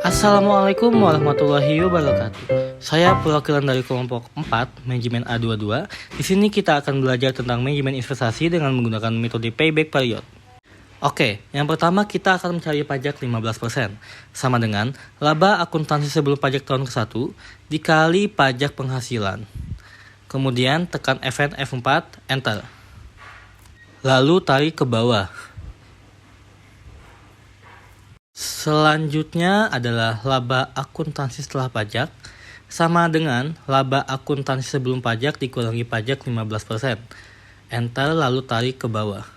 Assalamualaikum warahmatullahi wabarakatuh. Saya perwakilan dari kelompok 4, manajemen A22. Di sini kita akan belajar tentang manajemen investasi dengan menggunakan metode payback period. Oke, yang pertama kita akan mencari pajak 15%, sama dengan laba akuntansi sebelum pajak tahun ke-1 dikali pajak penghasilan. Kemudian tekan Fn F4, Enter. Lalu tarik ke bawah. Selanjutnya adalah laba akuntansi setelah pajak, sama dengan laba akuntansi sebelum pajak dikurangi pajak 15%. Enter lalu tarik ke bawah.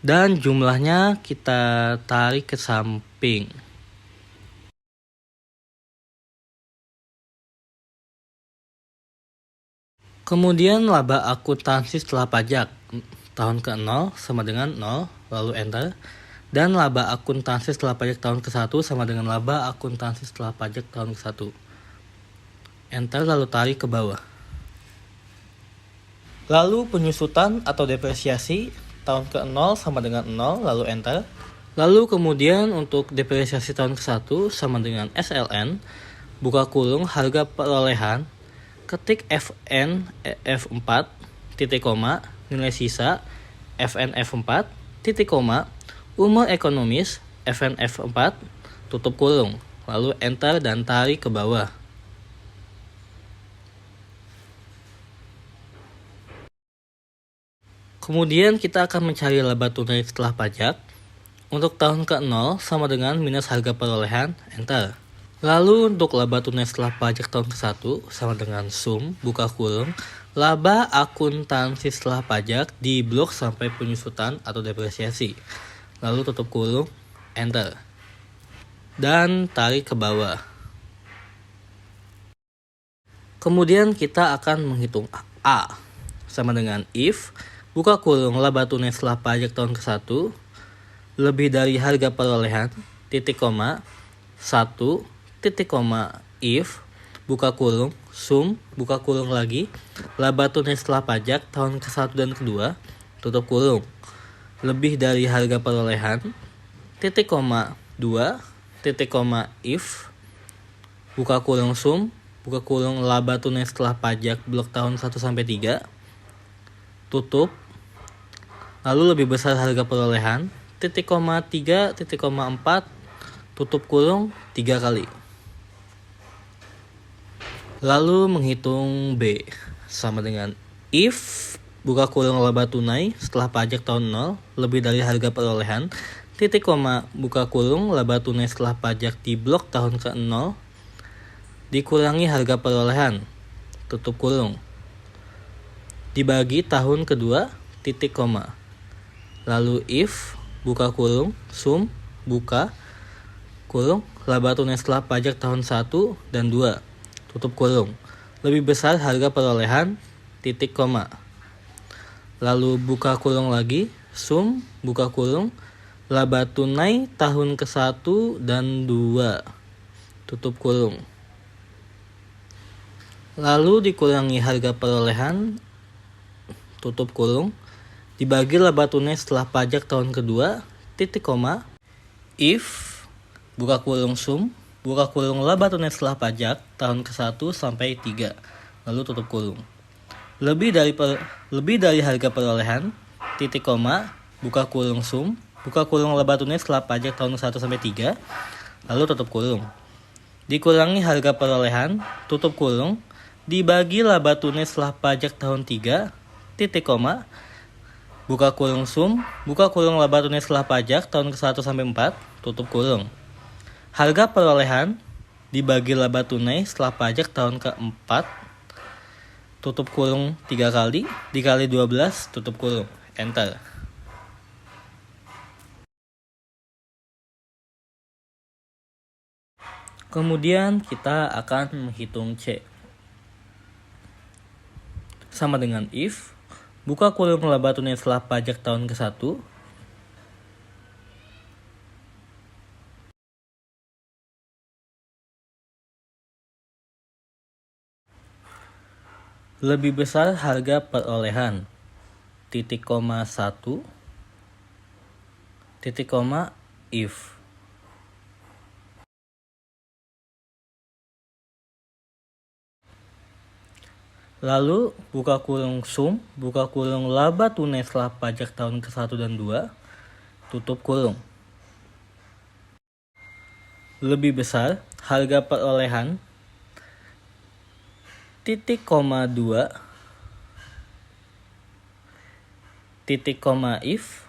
Dan jumlahnya kita tarik ke samping. Kemudian laba akuntansi setelah pajak tahun ke-0 sama dengan 0, lalu enter. Dan laba akuntansi setelah pajak tahun ke-1 sama dengan laba akuntansi setelah pajak tahun ke-1. Enter lalu tarik ke bawah. Lalu penyusutan atau depresiasi tahun ke-0 sama dengan 0, lalu enter. Lalu kemudian untuk depresiasi tahun ke-1 sama dengan SLN, buka kurung harga perolehan, ketik Fn F4, titik koma, nilai sisa, Fn F4, titik koma, umur ekonomis, Fn F4, tutup kurung, lalu enter dan tarik ke bawah. Kemudian kita akan mencari laba tunai setelah pajak. Untuk tahun ke-0 sama dengan minus harga perolehan, enter. Lalu untuk laba tunai setelah pajak tahun ke-1 sama dengan sum, buka kurung, laba akuntansi setelah pajak di blok sampai penyusutan atau depresiasi. Lalu tutup kurung, enter. Dan tarik ke bawah. Kemudian kita akan menghitung A. Sama dengan if, buka kurung laba tunai setelah pajak tahun ke-1, lebih dari harga perolehan, titik koma, 1, titik koma, if, buka kurung, sum, buka kurung lagi, laba tunai setelah pajak tahun ke-1 dan ke-2, tutup kurung. Lebih dari harga perolehan, titik koma 2, titik koma if, buka kurung sum, buka kurung laba tunai setelah pajak blok tahun 1 sampai 3, tutup. Lalu lebih besar harga perolehan, titik koma 3, titik koma 4, tutup kurung 3 kali. Lalu menghitung B, sama dengan if, buka kurung laba tunai setelah pajak tahun 0 lebih dari harga perolehan, titik koma, buka kurung laba tunai setelah pajak di blok tahun ke-0 dikurangi harga perolehan, tutup kurung, dibagi tahun kedua, titik koma. Lalu if, buka kurung, sum, buka kurung laba tunai setelah pajak tahun 1 dan 2, tutup kurung, lebih besar harga perolehan, titik koma. Lalu buka kurung lagi, sum, buka kurung, laba tunai tahun ke-1 dan 2, tutup kurung. Lalu dikurangi harga perolehan, tutup kurung, dibagi laba tunai setelah pajak tahun kedua, titik koma, if, buka kurung sum, buka kurung laba tunai setelah pajak tahun ke-1 sampai 3, lalu tutup kurung. Lebih dari harga perolehan, titik koma, buka kurung sum, buka kurung laba tunai setelah pajak tahun 1 sampai 3, lalu tutup kurung. Dikurangi harga perolehan, tutup kurung, dibagi laba tunai setelah pajak tahun 3, titik koma, buka kurung sum, buka kurung laba tunai setelah pajak tahun ke-1 sampai 4, tutup kurung. Harga perolehan dibagi laba tunai setelah pajak tahun ke-4, tutup kurung 3 kali, dikali 12, tutup kurung, enter. Kemudian kita akan menghitung C. Sama dengan if, buka kurung laba tunai setelah pajak tahun ke-1, lebih besar harga perolehan, titik koma 1, titik koma if, Lalu buka kurung sum, buka kurung laba tunai setelah pajak tahun ke-1 dan 2, tutup kurung. Lebih besar, harga perolehan, titik koma 2, titik koma if,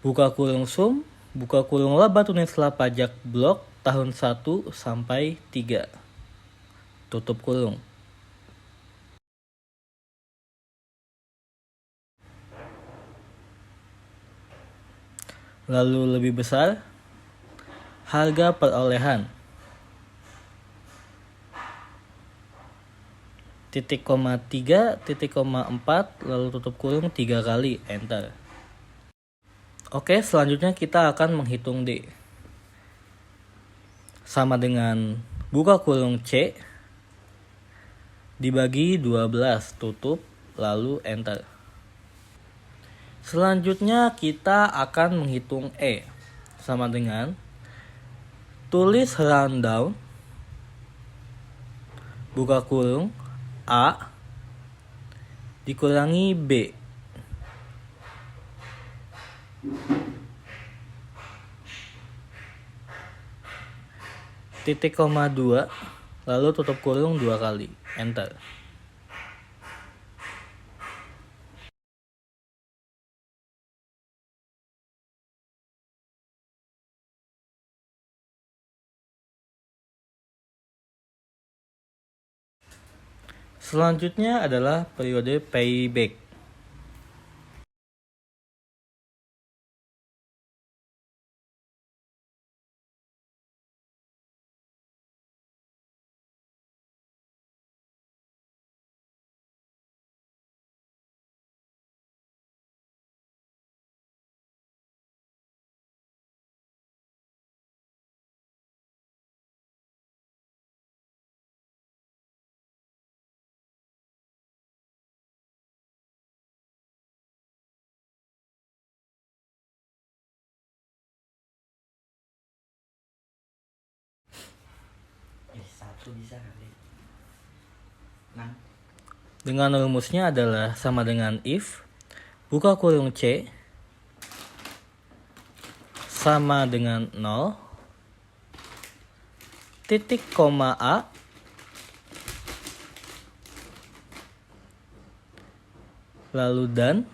buka kurung sum, buka kurung laba tunai setelah pajak blok tahun 1 sampai 3, tutup kurung. Lalu lebih besar, harga perolehan, titik koma 3, titik koma 4, lalu tutup kurung 3 kali, enter. Oke, selanjutnya kita akan menghitung D. Sama dengan buka kurung C dibagi 12, tutup, lalu enter. Selanjutnya kita akan menghitung E. Sama dengan tulis rundown, buka kurung A dikurangi B. Titik koma 2, lalu tutup kurung 2 kali, enter. Selanjutnya adalah periode payback. Dengan rumusnya adalah sama dengan if buka kurung C sama dengan 0, titik koma A lalu dan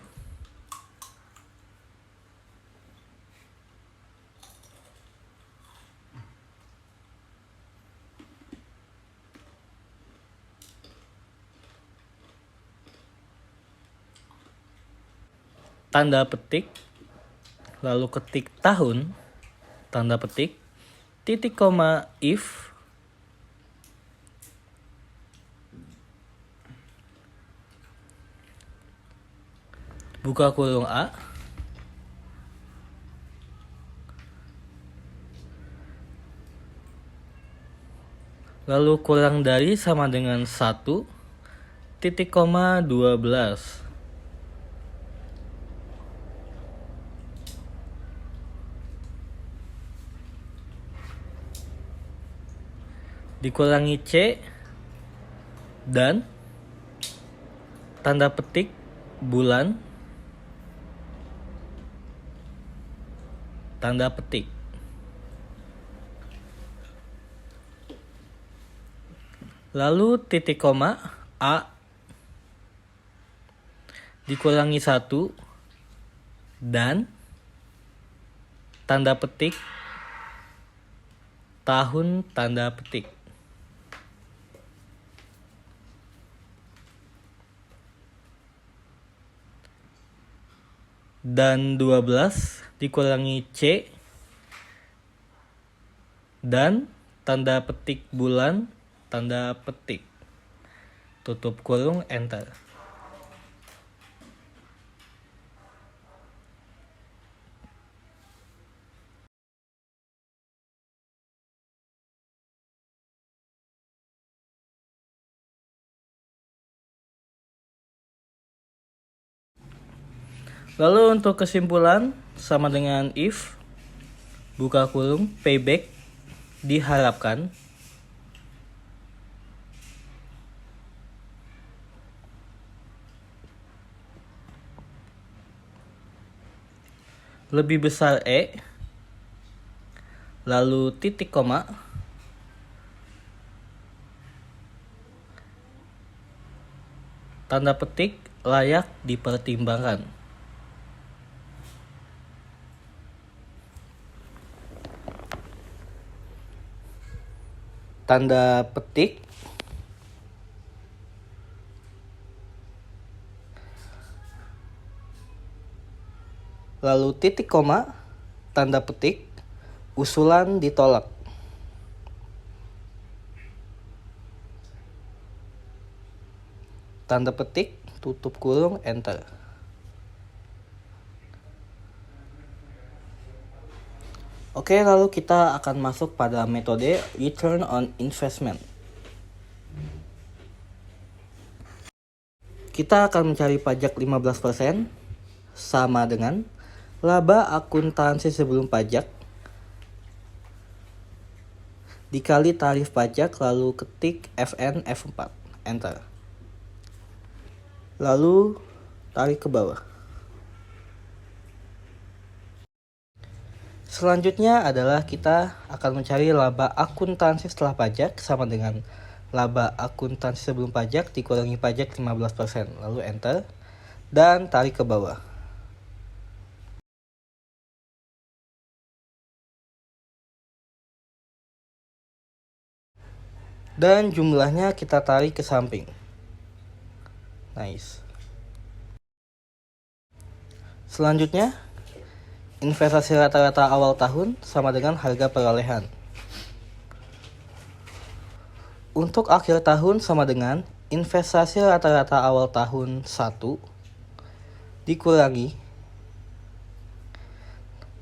tanda petik, lalu ketik tahun, tanda petik, titik koma if, buka kurung A, lalu kurang dari sama dengan 1, titik koma 12. Dikurangi C dan tanda petik bulan, tanda petik. Lalu titik koma A dikurangi 1 dan tanda petik tahun, tanda petik. Dan 12 dikurangi C dan tanda petik bulan, tanda petik. Tutup kurung, enter. Lalu untuk kesimpulan sama dengan if buka kurung payback diharapkan lebih besar E, lalu titik koma, tanda petik layak dipertimbangkan. Tanda petik, lalu titik koma, tanda petik, usulan ditolak. Tanda petik, tutup kurung, enter. Oke, lalu kita akan masuk pada metode return on investment. Kita akan mencari pajak 15% sama dengan laba akuntansi sebelum pajak dikali tarif pajak, lalu ketik FN F4, enter. Lalu tarik ke bawah. Selanjutnya adalah kita akan mencari laba akuntansi setelah pajak sama dengan laba akuntansi sebelum pajak dikurangi pajak 15%, lalu enter dan tarik ke bawah. Dan jumlahnya kita tarik ke samping. Nice. Selanjutnya, investasi rata-rata awal tahun sama dengan harga perolehan. Untuk akhir tahun sama dengan investasi rata-rata awal tahun 1 dikurangi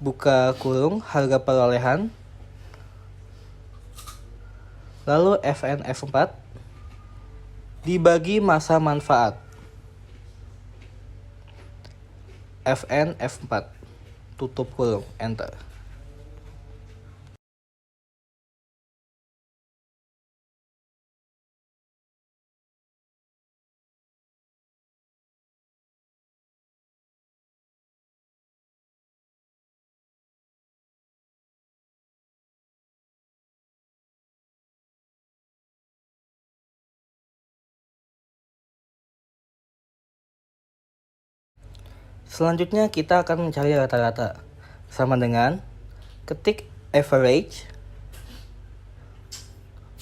buka kurung harga perolehan, lalu FN F4 dibagi masa manfaat FN F4, tutup kurung, enter. Selanjutnya kita akan mencari rata-rata sama dengan ketik average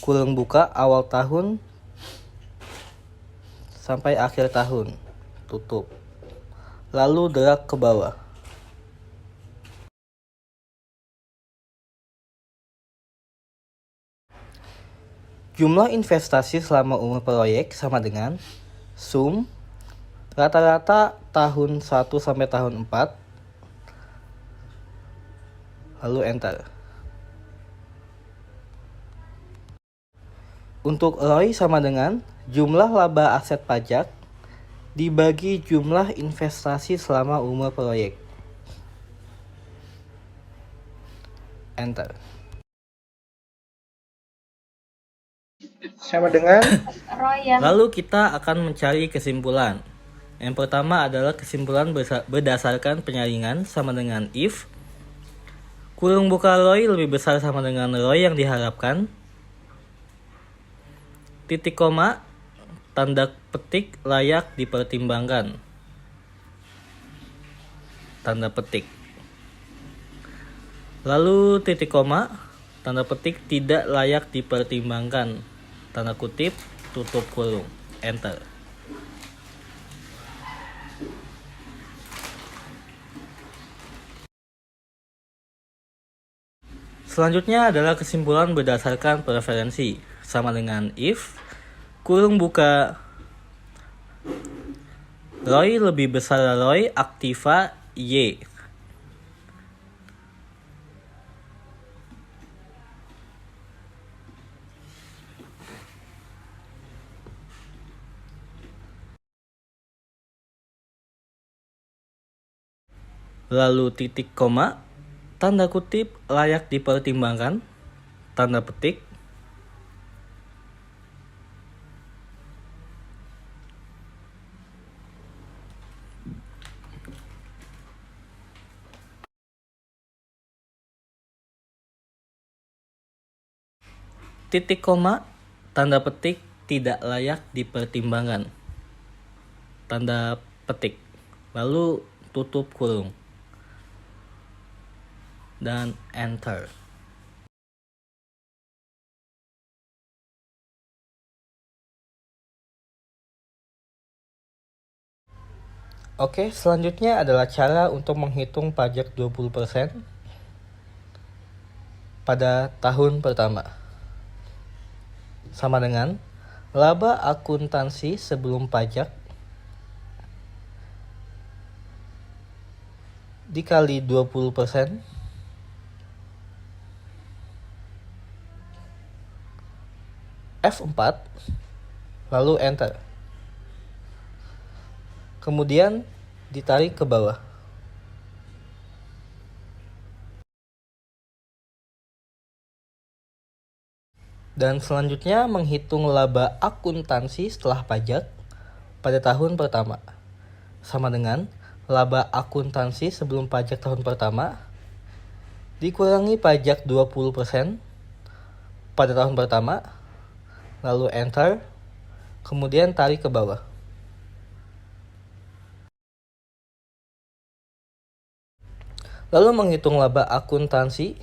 kurung buka awal tahun sampai akhir tahun, tutup, lalu drag ke bawah. Jumlah investasi selama umur proyek sama dengan sum rata-rata tahun 1 sampai tahun 4, lalu enter. Untuk ROI sama dengan jumlah laba aset pajak dibagi jumlah investasi selama umur proyek. Enter. Sama dengan lalu kita akan mencari kesimpulan. Yang pertama adalah kesimpulan berdasarkan penyaringan sama dengan if kurung buka ROI lebih besar sama dengan ROI yang diharapkan, titik koma, tanda petik layak dipertimbangkan, tanda petik, lalu titik koma, tanda petik tidak layak dipertimbangkan, tanda kutip, tutup kurung, enter. Selanjutnya adalah kesimpulan berdasarkan preferensi sama dengan if kurung buka ROI lebih besar ROI aktiva Y, lalu titik koma, tanda kutip layak dipertimbangkan, tanda petik, titik koma, tanda petik tidak layak dipertimbangkan, tanda petik, lalu tutup kurung, dan enter. Oke, selanjutnya adalah cara untuk menghitung pajak 20% pada tahun pertama. Sama dengan laba akuntansi sebelum pajak dikali 20% F4, lalu enter. Kemudian ditarik ke bawah. Dan selanjutnya menghitung laba akuntansi setelah pajak pada tahun pertama. Sama dengan laba akuntansi sebelum pajak tahun pertama dikurangi pajak 20% pada tahun pertama, lalu enter, kemudian tarik ke bawah. Lalu menghitung laba akuntansi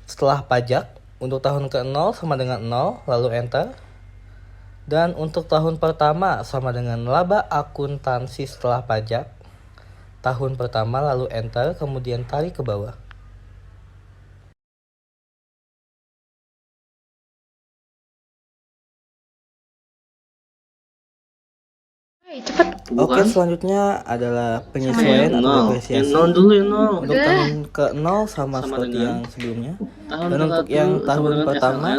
setelah pajak untuk tahun ke-0 sama dengan 0, lalu enter. Dan untuk tahun pertama sama dengan laba akuntansi setelah pajak tahun pertama, lalu enter, kemudian tarik ke bawah. Cepat. Oke, selanjutnya adalah penyesuaian atau depresiasi. Yang 0 dulu, yang 0. Untuk tahun ke-0 sama seperti yang sebelumnya. Dan untuk yang tahun pertama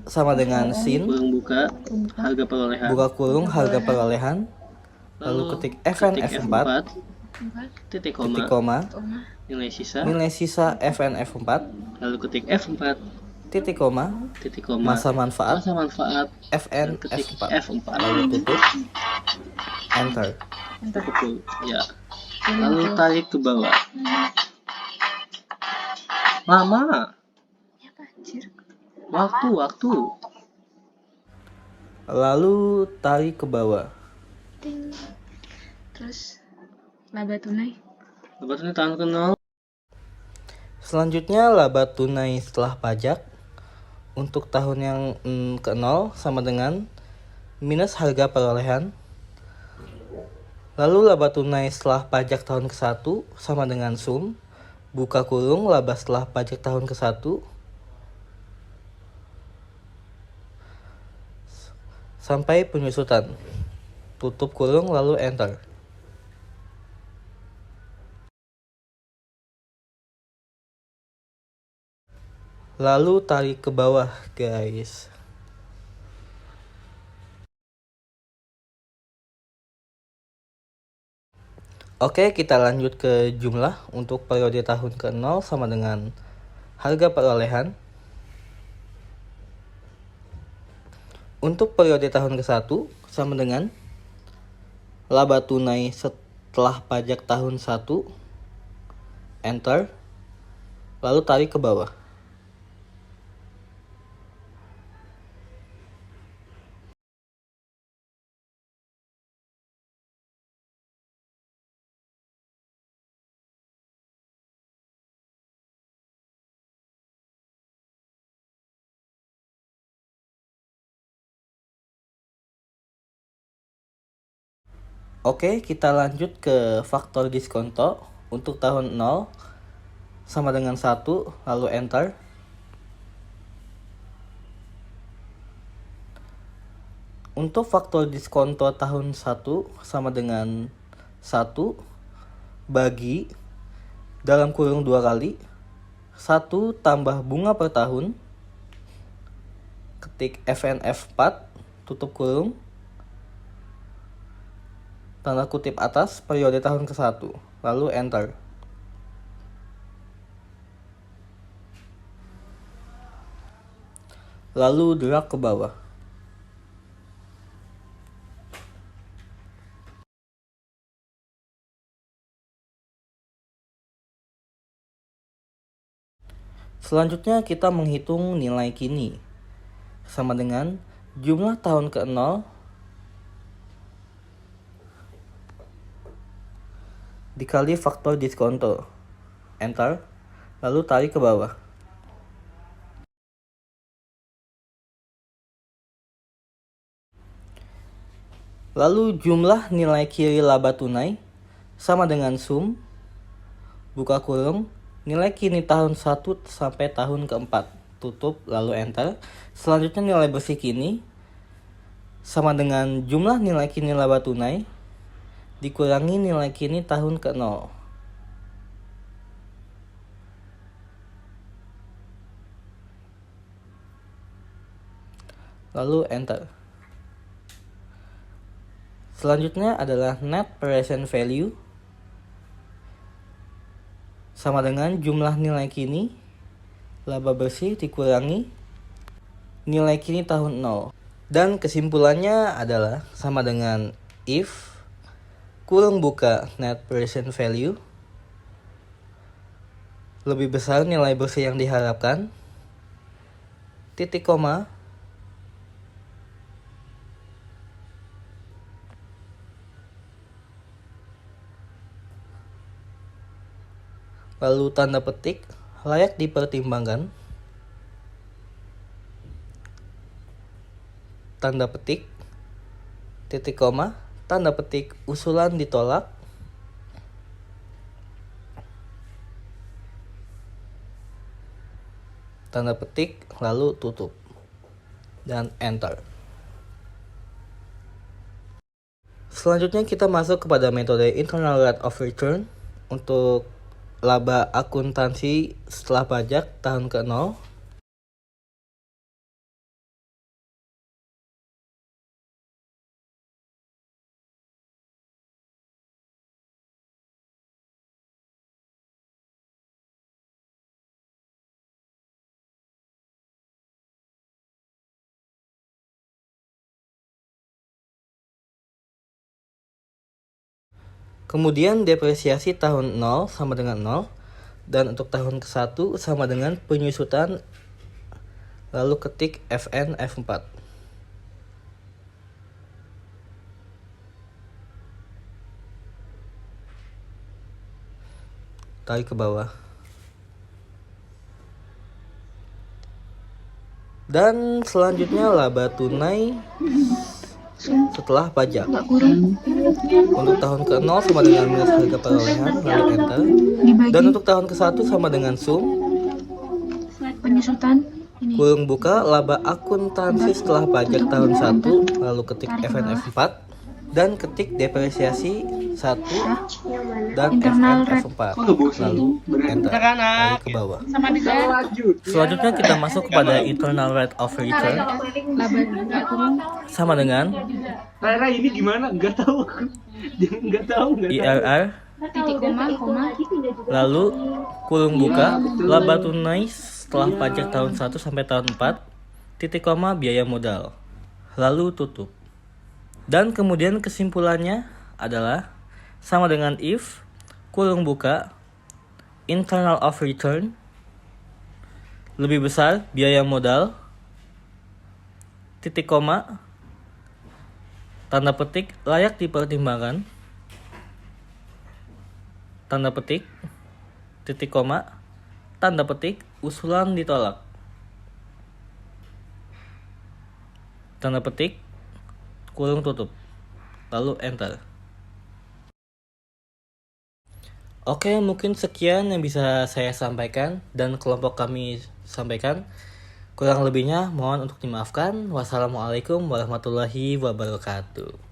sama dengan sin, kurung buka harga perolehan. buka kurung harga perolehan, lalu ketik fn f4, titik titik koma, koma, nilai sisa fn f4, lalu ketik F4, titik koma, masa manfaat fn ketik f4, F4, lalu tutup, enter. Betul, ya. Lalu tarik ke bawah. Lama. Waktu. Lalu tarik ke bawah. Terus laba tunai. Laba tunai tahun ke-0. Selanjutnya laba tunai setelah pajak untuk tahun yang ke-0 sama dengan minus harga perolehan. Lalu laba tunai setelah pajak tahun ke-1 sama dengan sum, buka kurung laba setelah pajak tahun ke-1, sampai penyusutan, tutup kurung lalu enter. Lalu tarik ke bawah, guys. Oke, kita lanjut ke jumlah untuk periode tahun ke-0 sama dengan harga perolehan. Untuk periode tahun ke-1 sama dengan laba tunai setelah pajak tahun 1, enter, lalu tarik ke bawah. Oke, kita lanjut ke faktor diskonto untuk tahun 0 sama dengan 1, lalu enter. Untuk faktor diskonto tahun 1 sama dengan 1 bagi dalam kurung 2 kali 1 tambah bunga per tahun, ketik FNF4, tutup kurung, tanda kutip atas periode tahun ke-1, lalu enter. Lalu drag ke bawah. Selanjutnya kita menghitung nilai kini. Sama dengan jumlah tahun ke-0 dikali faktor diskonto. Enter. Lalu tarik ke bawah. Lalu jumlah nilai kiri laba tunai sama dengan sum, buka kurung, nilai kini tahun 1 sampai tahun ke-4, tutup, lalu enter. Selanjutnya nilai bersih kini sama dengan jumlah nilai kini laba tunai dikurangi nilai kini tahun ke-0. Lalu enter. Selanjutnya adalah net present value sama dengan jumlah nilai kini laba bersih dikurangi nilai kini tahun 0. Dan kesimpulannya adalah sama dengan if kurung buka net present value lebih besar nilai bersih yang diharapkan, titik koma, lalu tanda petik layak dipertimbangkan, tanda petik, titik koma, tanda petik usulan ditolak, tanda petik, lalu tutup, dan enter. Selanjutnya kita masuk kepada metode internal rate of return untuk laba akuntansi setelah pajak tahun ke-0. Kemudian depresiasi tahun 0 sama dengan 0. Dan untuk tahun ke-1 sama dengan penyusutan. Lalu ketik FN F4. Tarik ke bawah. Dan selanjutnya laba tunai setelah pajak. Untuk tahun ke-0 sama dengan minus harga perolehan, lalu enter. Dan untuk tahun ke-1 sama dengan sum, Penyusutan ini. kurung buka laba akuntansi setelah pajak tahun 1, lalu ketik FNF4 dan ketik depresiasi 1 dan FNF4, lalu enter, tarik ke bawah. Selanjutnya kita masuk kepada internal rate of return Laba kurung sama dengan Rara ini gimana? Nggak tahu. Nggak tahu. IRR, titik koma, lalu kurung buka laba tunai setelah pajak tahun 1 sampai tahun 4, titik koma biaya modal, lalu tutup. Dan kemudian kesimpulannya adalah sama dengan if kurung buka internal of return lebih besar biaya modal, titik koma, tanda petik layak dipertimbangkan, tanda petik, titik koma, tanda petik usulan ditolak, tanda petik, kurung tutup, lalu enter. Oke, mungkin sekian yang bisa saya sampaikan dan kelompok kami sampaikan. Kurang lebihnya mohon untuk dimaafkan. Wassalamualaikum warahmatullahi wabarakatuh.